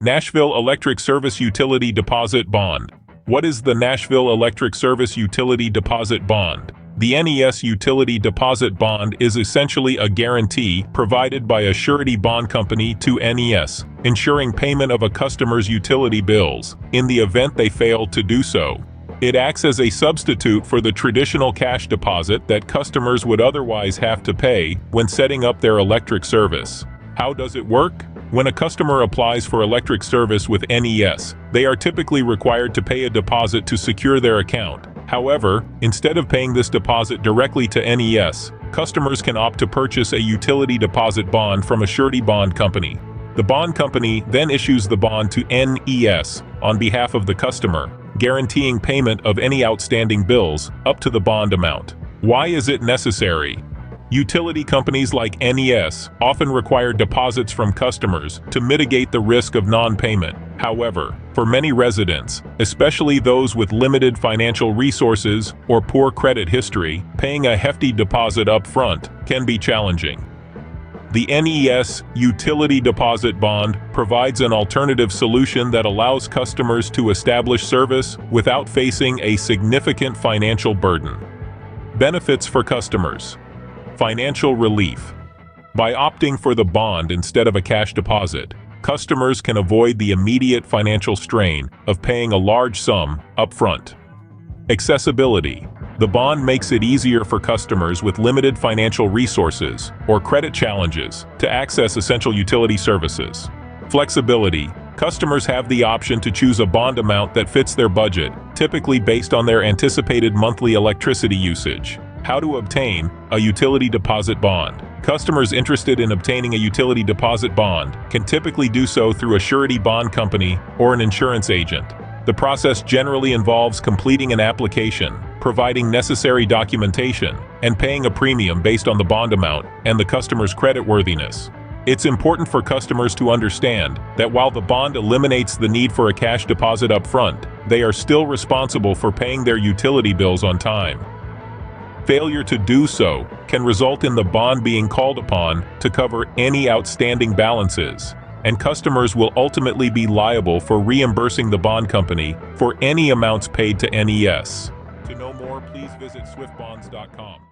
Nashville Electric Service Utility Deposit Bond. What is the Nashville Electric Service Utility Deposit Bond? The NES Utility Deposit Bond is essentially a guarantee provided by a surety bond company to NES, ensuring payment of a customer's utility bills, in the event they fail to do so. It acts as a substitute for the traditional cash deposit that customers would otherwise have to pay when setting up their electric service. How does it work? When a customer applies for electric service with NES, they are typically required to pay a deposit to secure their account. However, instead of paying this deposit directly to NES, customers can opt to purchase a utility deposit bond from a surety bond company. The bond company then issues the bond to NES on behalf of the customer, guaranteeing payment of any outstanding bills up to the bond amount. Why is it necessary? Utility companies like NES often require deposits from customers to mitigate the risk of non-payment. However, for many residents, especially those with limited financial resources or poor credit history, paying a hefty deposit up front can be challenging. The NES Utility Deposit Bond provides an alternative solution that allows customers to establish service without facing a significant financial burden. Benefits for customers. Financial relief. By opting for the bond instead of a cash deposit, customers can avoid the immediate financial strain of paying a large sum upfront. Accessibility. The bond makes it easier for customers with limited financial resources or credit challenges to access essential utility services. Flexibility. Customers have the option to choose a bond amount that fits their budget, typically based on their anticipated monthly electricity usage. How to obtain a utility deposit bond. Customers interested in obtaining a utility deposit bond can typically do so through a surety bond company or an insurance agent. The process generally involves completing an application, providing necessary documentation, and paying a premium based on the bond amount and the customer's creditworthiness. It's important for customers to understand that while the bond eliminates the need for a cash deposit up front, they are still responsible for paying their utility bills on time. Failure to do so can result in the bond being called upon to cover any outstanding balances, and customers will ultimately be liable for reimbursing the bond company for any amounts paid to NES. To know more, please visit swiftbonds.com.